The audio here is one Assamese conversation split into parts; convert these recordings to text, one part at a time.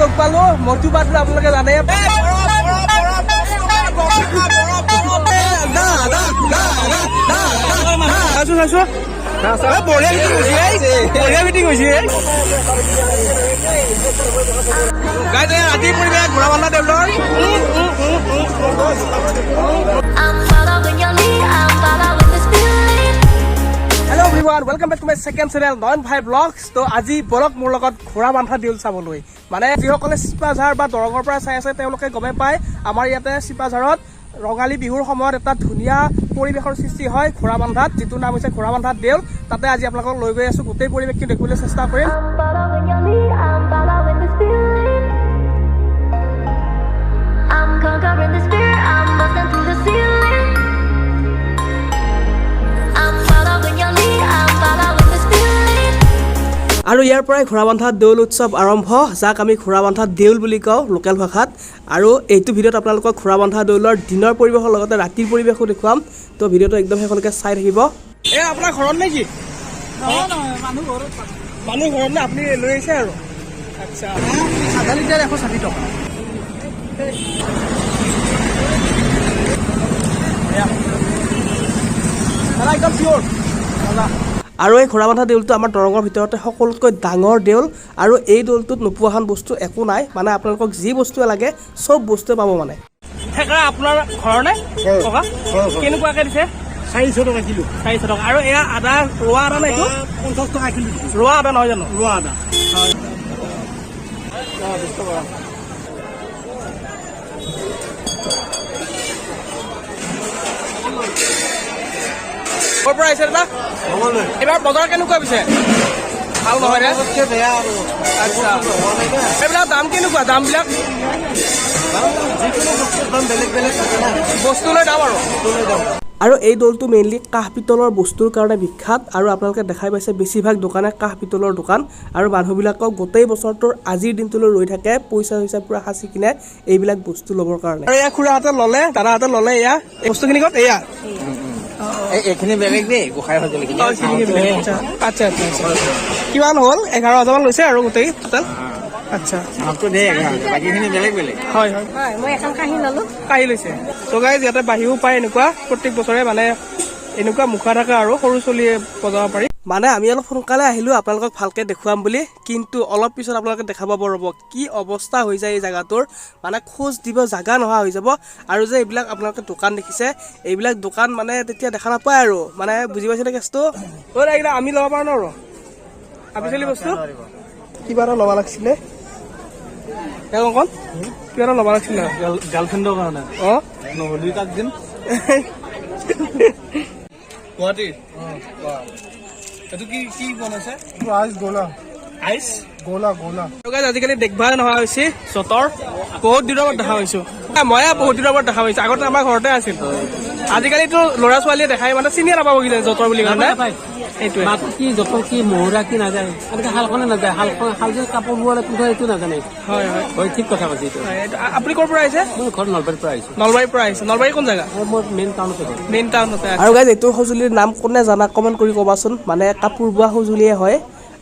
লগ পালো মটু পাতলো আপোনালোকে জানে বঢ়িয়া মিটিং হৈছে ৰাতি পৰিৱেশ ঘোঁৰা বান্ধা দেউলৰ hello' everyone welcome back to my second channel Nayan ভাই ব্লগছ তো আজি বলক মোৰ লগত ঘোঁৰা বান্ধা দেউল চাবলৈ মানে যিসকলে চিপাঝাৰ বা দৰঙৰ পৰা চাই আছে তেওঁলোকে গমে পায় আমাৰ ইয়াতে চিপাঝাৰত ৰঙালী বিহুৰ সময়ত এটা ধুনীয়া পৰিৱেশৰ সৃষ্টি হয় ঘোঁৰা বান্ধাত যিটো নাম হৈছে ঘোঁৰা বান্ধাত দেউল তাতে আজি আপোনালোকক লৈ গৈ আছো গোটেই পৰিৱেশটো দেখিবলৈ চেষ্টা কৰিম আৰু ইয়াৰ পৰাই ঘোঁৰা বান্ধা দেউল উৎসৱ আৰম্ভ যাক আমি ঘোঁৰা বান্ধা দেউল বুলি কওঁ লোকেল ভাষাত আৰু এইটো ভিডিঅ'ত আপোনালোকক ঘোঁৰা বান্ধা দেউলৰ দিনৰ পৰিৱেশৰ লগতে ৰাতিৰ পৰিৱেশো দেখুৱাম তো ভিডিঅ'টো একদম শেষলৈকে চাই থাকিব এই আপোনাৰ ঘৰত নেকি মানুহ ঘৰত নে আপুনি লৈ আহিছে আৰু আচ্ছা আধা লিটাৰ 160 টকা একদম পিয়ৰ আৰু এই ঘোঁৰা বান্ধা দেউলটো আমাৰ দৰঙৰ ভিতৰতে সকলোতকৈ ডাঙৰ দেউল আৰু এই দেউলটোত নোপোৱাখন বস্তু একো নাই মানে আপোনালোকক যি বস্তুৱে লাগে চব বস্তুৱে পাব মানে আপোনাৰ ঘৰ নে ককা কেনেকুৱাকৈ দিছে 400 টকা কিলো 400 টকা আৰু এয়া আদা ৰোৱা আদা নে এইটো 50 টকা কিলো ৰোৱা আদা নহয় জানো ৰোৱা আদা ক'ৰ পৰা আহিছে দাদা এইবাৰ বজাৰ কেনেকুৱা পিছে ভাল নহয় নে আচ্ছা এইবিলাক দাম কেনেকুৱা দামবিলাক বস্তুলৈ দাম আৰু এই দৌলটো মেইনলি কাঁহ পিতলৰ বস্তুৰ কাৰণে বিখ্যাত আৰু আপোনালোকে দেখাই পাইছে বেছিভাগ দোকানে কাঁহ পিতলৰ দোকান আৰু মানুহবিলাকক গোটেই বছৰটোৰ আজিৰ দিনটোলৈ ৰৈ থাকে পইচা পূৰা সাঁচি কিনে এইবিলাক বস্তু ল'বৰ কাৰণে আৰু এয়া খুৰাহঁতে ল'লে দাদাহঁতে ল'লে এয়া বস্তুখিনি ক'ত এয়া এইখিনি বেলেগ দেই গোসাঁই সঁজুলিখিনি আচ্ছা আচ্ছা কিমান হ'ল 11,000 মান লৈছে আৰু গোটেই টোটেল আচ্ছা বাকীখিনি বেলেগ বেলেগ হয় হয় মই এখন কাঁহী ল'লো কাঁহী লৈছে তো গাইজ ইয়াতে বাহিও পায় এনেকুৱা প্ৰত্যেক বছৰে মানে এনেকুৱা মুখা থাকে আৰু সৰু চলিয়ে বজাব পাৰি মানে আমি অলপ সোনকালে আহিলোঁ আপোনালোকক ভালকৈ দেখুৱাম বুলি কিন্তু অলপ পিছত আপোনালোকে দেখা পাব ৰ'ব কি অৱস্থা হৈ যায় এই জেগাটোৰ মানে খোজ দিব জেগা নোহোৱা হৈ যাব আৰু যে এইবিলাক আপোনালোকে দোকান দেখিছে এইবিলাক দোকান মানে তেতিয়া দেখা নাপায় আৰু মানে বুজি পাইছে নে কেছটো এইবিলাক আমি ল'ব পাৰোঁ ন আৰু আপিচলি বস্তু কিবা এটা ল'ব লাগিছিলে কণ কিবা এটা ল'ব লাগিছিলে গাৰ্লফ্ৰেণ্ডৰ কাৰণে অঁ নহ'লে তাক দিম গুৱাহাটী এইটো কি কি বনাইছে আইচ গোলা আইচ গোলা গোলা আজিকালি দেখভাল নোহোৱা হৈছে যঁতৰ বহুত দিনৰ পৰা দেখা পাইছোঁ ময়ে বহুত দিনৰ পৰা দেখা পাইছোঁ আগতে আমাৰ ঘৰতে আছিল আজিকালিতো ল'ৰা ছোৱালীয়ে দেখাই মানে চিনিয়ে নাপাব কি যঁতৰ বুলি কাৰণে সেইটোৱে কি যঁতৰ কি মহুৰা কি নাযায় এনেকৈ শালখনে নাযায় শাল যে কাপোৰ বোৱা এইটো নাজানে হয় হয় হয় ঠিক কথা কৈছে এইটো আপুনি ক'ৰ পৰা আহিছে মই ঘৰ নলবাৰীৰ পৰা আহিছোঁ নলবাৰীৰ পৰা আহিছে নলবাৰী কোন জেগা মই মেইন টাউনতে আৰু গাইজ এইটো সঁজুলিৰ নাম কোনে জানা কমেণ্ট কৰি ক'বাচোন মানে কাপোৰ বোৱা সঁজুলিয়ে হয়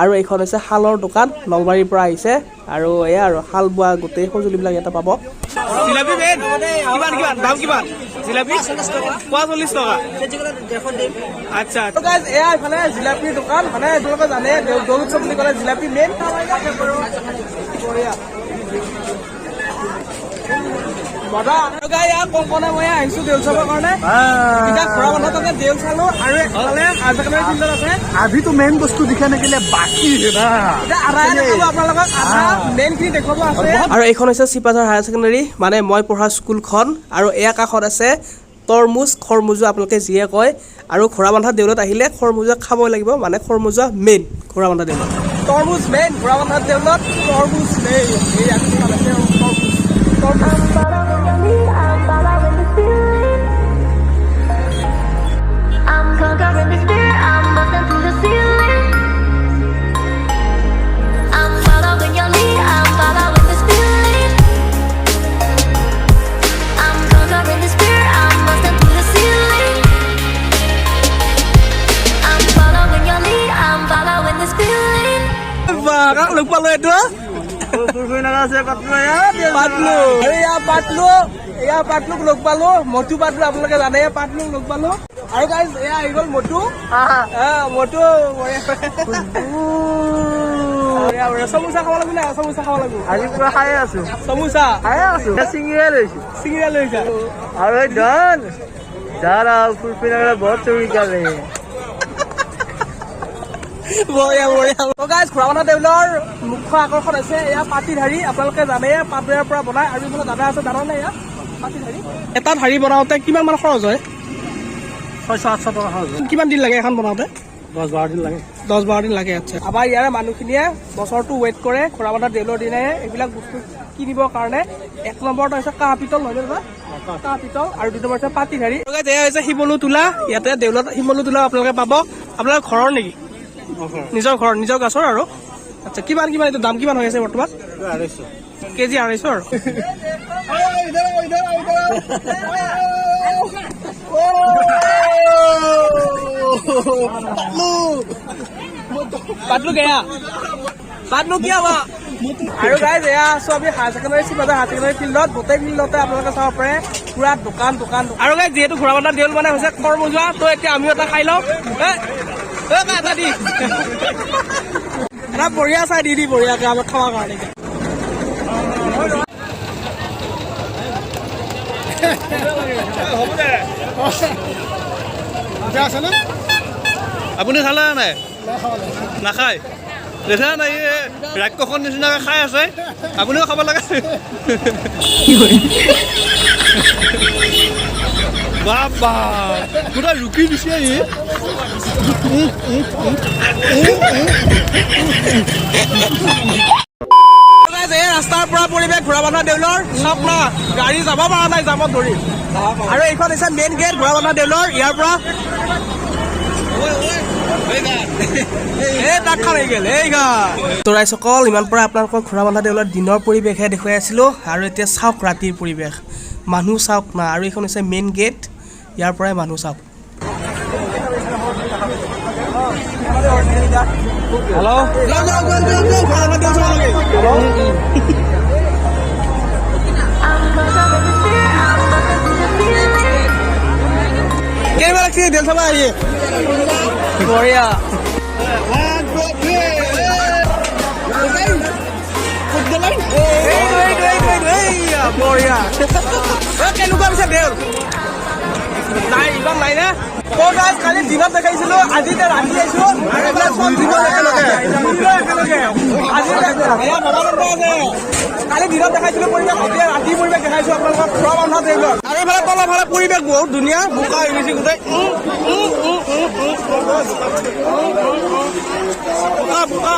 আৰু এইখন হৈছে শালৰ দোকান নলবাৰীৰ পৰা আহিছে আৰু এয়া আৰু শাল বোৱা গোটেই সঁজুলিবিলাক ইয়াতে পাব জিলাপি মেইন কিমান কিমান দাম কিমান জিলাপি 40 টকা আচ্ছা এয়া এইফালে জিলাপিৰ দোকান মানে তোমালোকে জানে দৌল উৎসৱ বুলি ক'লে জিলাপি মেইন মই আহিছো দেউল চাবৰ কাৰণে ঘোঁৰা বান্ধা তাতে দেউল চালো আৰু আভিটো মেইন বস্তু দেখা নাকিলে বাকী আপোনালোকক মেইন খিনি দেখুৱাব আছে আৰু এইখন হৈছে চিপাঝাৰ হায়াৰ ছেকেণ্ডাৰী মানে মই পঢ়া স্কুলখন আৰু এয়া কাষত আছে তৰমুজ খৰমুজা আপোনালোকে যিয়ে কয় আৰু ঘোঁৰা বান্ধা দেউলত আহিলে খৰমুজা খাবই লাগিব মানে খৰমুজা মেইন ঘোঁৰা বান্ধা দেউলত তৰমুজ মেইন ঘোঁৰা বান্ধা দেউলত তৰমুজ মেইন লগ পালো এইটো ফুৰফুৰি নাগা আছে পাতলো এয়া পাতলুক লগ পালো মটু পাতলু আপোনালোকে জানে পাতলুক লগ পালো আৰু গাইজ এয়া আহি গ'ল মটু মটু সমোসা খাব লাগিব না সমোসা খাব লাগিব আজি পুৰা খাই আছো সমোসা খাই আছো চিঙিৰা লৈছো আৰু এই ধন যাৰা ফুৰফুৰি নাগা বহুত চুৰি কৰে খুৰাবানা দেউলৰ মুখ্য আকৰ্ষণ হৈছে এয়া পাতিধাৰী আপোনালোকে জানে পাতবেৰৰ পৰা বনাই আৰু এইফালে দাদা আছে জানা নাই এয়া পাতিধাৰী এটা ধাৰী বনাওঁতে কিমান মান খৰচ হয় 600-800 টকা খৰচ হয় কিমান দিন লাগে এখন বনাওঁতে 10-12 দিন লাগে 10-12 দিন লাগে আচ্ছা আমাৰ ইয়াৰে মানুহখিনিয়ে বছৰটো ৱেইট কৰে খুৰাবানা দেউলৰ দিনাই এইবিলাক বস্তু কিনিবৰ কাৰণে এক নম্বৰটো হৈছে কাঁহ পিতল নহয় দাদা কাঁহ পিতল আৰু দুই নম্বৰ হৈছে পাতিধাৰী এয়া হৈছে শিমলু তোলা ইয়াতে দেউলত শিমলু তোলা আপোনালোকে পাব আপোনালোকৰ ঘৰৰ নেকি নিজৰ ঘৰ নিজৰ গাছৰ আৰু আচ্ছা কিমান এইটো দাম কিমান হৈ আছে বৰ্তমান 250 কেজি 250 আৰু পাতলু গয়া পাতলু কি হব আৰু গাইজ এয়া আছো আমি হায়াৰ ছেকেণ্ডাৰী ফিল্ডত গোটেই ফিল্ডতে আপোনালোকে চাব পাৰে পুৰা দোকান আৰু গাইজ যিহেতু ঘোঁৰাবন্ধা দেউল মানে হৈছে কৰ্মযোৱা তো এতিয়া আমিও এটা খাই লওঁ এটা দি এটা বঢ়িয়া চাই দি বঢ়িয়াকে আমাক খাবৰ কাৰণে আপুনি খালে নাই নাখায় দেখা নাই ৰাক্ষসৰ নিচিনাকে খাই আছে আপুনিও খাব লাগে বাবা পুৰা ৰুকি দিছে ৰাস্তাৰ পৰা পৰিৱেশ ঘোঁৰাবন্ধা দেউলৰ চব না গাড়ী যাব পৰা নাই জামত ধৰি আৰু এইখন হৈছে মেইন গেট ঘোঁৰাবন্ধা দেউলৰ ইয়াৰ পৰা তৰাইসকল ইমান পৰা আপোনালোকৰ ঘোঁৰাবন্ধা দেউলৰ দিনৰ পৰিৱেশহে দেখুৱাই আছিলো আৰু এতিয়া চাওক ৰাতিৰ পৰিৱেশ মানুহ চাওক না আৰু এইখন হৈছে মেইন গেট ইয়াৰ পৰাই মানুহ চাওক হেল্ল' কেইবা লাগছে দেল চাবা আহি বঢ়িয়া বঢ়িয়া কেনেকুৱা পিছে দেউল নাই ইমান নাই নে কালি দিনত দেখাইছিলো আজি ৰাতি আহিছো কালি দিনত দেখাইছিলো পৰিৱেশ এতিয়া ৰাতি পৰিৱেশ দেখাইছো আপোনালোকক ঘোঁৰাবন্ধা দেউলৰ আৰু এইফালে তলৰ ফালে পৰিৱেশ বহুত ধুনীয়া বোকা হৈ গৈছে গোটেই বোকা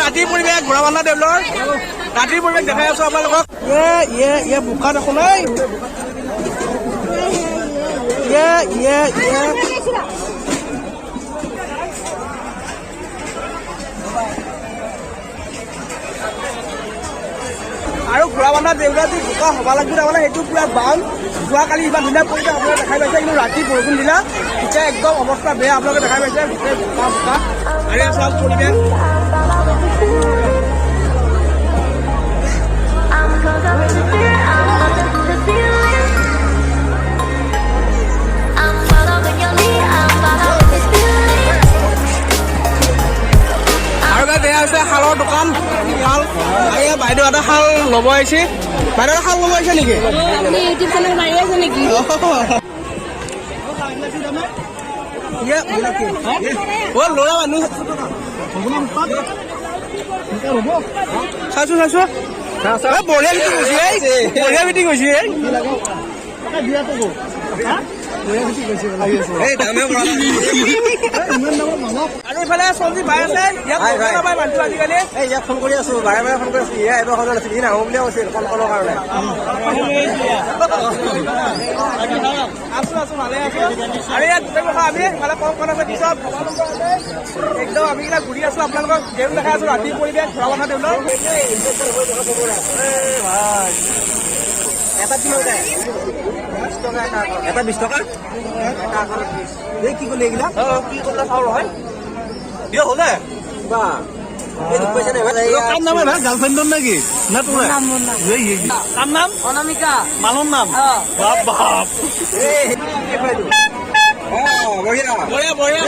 ৰাতিৰ পৰিৱেশ ঘোঁৰাবন্ধা দেউলৰ ৰাতিৰ পৰিৱেশ দেখাই আছো আপোনালোকক বোকা দেখো নাই আৰু ঘোঁৰাবন্ধা দেউলৰ যি বোকা হ'ব লাগিব তাৰমানে সেইটো পুৰা বাম যোৱাকালি ইমান ধুনীয়া পৰিৱেশ আপোনালোকে দেখাই পাইছে কিন্তু ৰাতি বৰষুণ দিলা এতিয়া একদম অৱস্থা বেয়া আপোনালোকে দেখাই পাইছে গোটেই বোকা আৰু চাওক পৰিৱেশ শালৰ দোকান শাল বাইদেউ এটা শাল ল'ব আহিছে বাইদেউ শাল ল'ব আহিছে নেকি ইউটিউব চেনেল মাৰি আছে নেকি ল'ৰা মানুহ চাইছো বঢ়িয়া মিটিং হৈছে আৰু ইফালে সঞ্জীৱ ভাই আছে মানুহটো আজিকালি ইয়াক ফোন কৰি আছো বাৰে ফোন কৰি আছো ইয়া এবাৰ সজাল আছিল ই নাহো বুলিয়ে কৈছিল কলৰ কাৰণে আছো ভালে আছো আৰু ইয়াত গোটেই কথা আমি ইফালে কলখন আছে পিছত একদম আমি কিনা ঘূৰি আছো আপোনালোকক গেম দেখাই আছো ৰাতিৰ পৰিৱেশ ঘোঁৰাবন্ধা দেউলৰ এটা কিলো এটা 20 টকা এই কি করলে এগুলা কি করলে চাউল হয় বিয়া হলে বা কার নাম ভাই গার্লফ্রেন্ডর নাকি না তোমার কার নাম অনামিকা মালর নাম বাপ বাপ বঢ়িয়া বঢ়িয়া বঢ়িয়া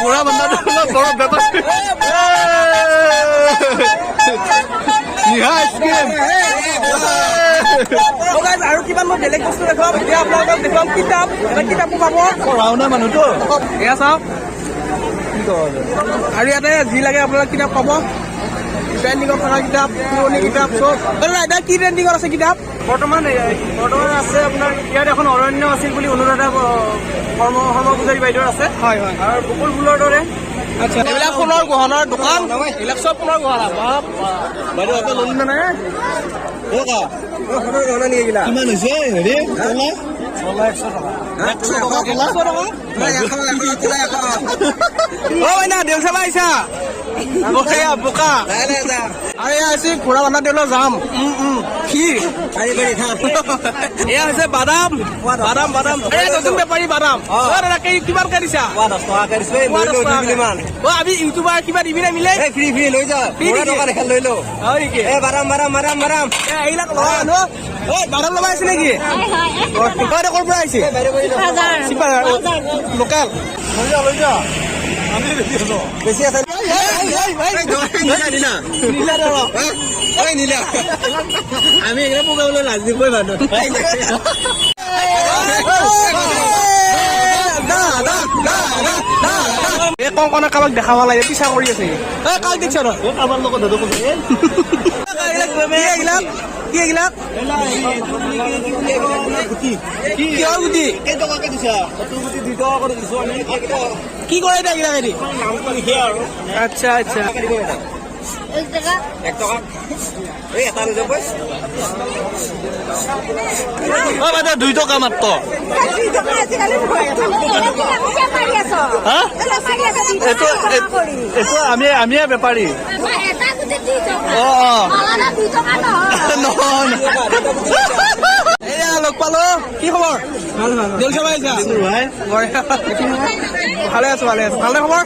বুঢ়া বান্ধাটো বড় ব্যাপার আৰু কিমান মই বেলেগ বস্তু দেখুৱাম এতিয়া আপোনালোকক দেখুৱাম কিতাপ এটা কিতাপো পাব পঢ়াও নাই মানুহটো এয়া চাওক আৰু ইয়াতে যি লাগে আপোনালোক কিতাপ পাব ট্ৰেণ্ডিঙত থকা কিতাপ পুৰণি কিতাপ চব এতিয়া কি ট্ৰেণ্ডিঙত আছে কিতাপ বৰ্তমান আছে আপোনাৰ ইয়াত এখন অৰণ্য আছিল বুলি অনুৰাধা কৰ্মপূজাৰী বাইদেউৰ আছে হয় হয় আৰু বকুল ফুলৰ দৰে আচ্ছা এইবিলাক সোণৰ গহনাৰ দোকান এইবিলাক চব সোণৰ গহনা বাপ বাইদেউ এটা ললি না নাই সোণৰ গহনা নিয়ে গিলা কিমান হৈছে হেৰি দেউল চাবা আহিছা বোকা আৰু এয়া হৈছে ঘোঁৰা বান্ধা দেউলৰ যাম ক্ষীৰ এয়া হৈছে বাদাম বাদাম বাদাম নতুন বেপাৰী বাদাম দাদা কিমানকে দিছা আমি ইউটিউবাৰ কিবা দিবি নাই মিলে ফ্ৰী ফ্ৰী লৈ যা লৈ লো হয় নেকি বাদাম বাদাম বাদাম বাদাম এইবিলাক লগাই আনো বাদাম লগাই আছে নেকি ক'ৰ পৰা আহিছে লোকেল লৈ যা বেছি আছে আমি এগুলো পোকাবলে লাজ দিবই মানুষ কংকনা কাবাক দেখাব লাগে পিছা কৰি আছে কাক দেখিছ কাৰোবাৰ লগত কি এইবিলাক কিহৰ গুটি কি কৰে এতিয়া এইবিলাক এদি আচ্ছা আচ্ছা বাইদেউ 2 টকা মাত্ৰ এইটো আমিয়ে বেপাৰী এয়া লগ পালো কি খবৰ দেউল চাব আহিছা ভালে আছো ভালে আছো ভালে খবৰ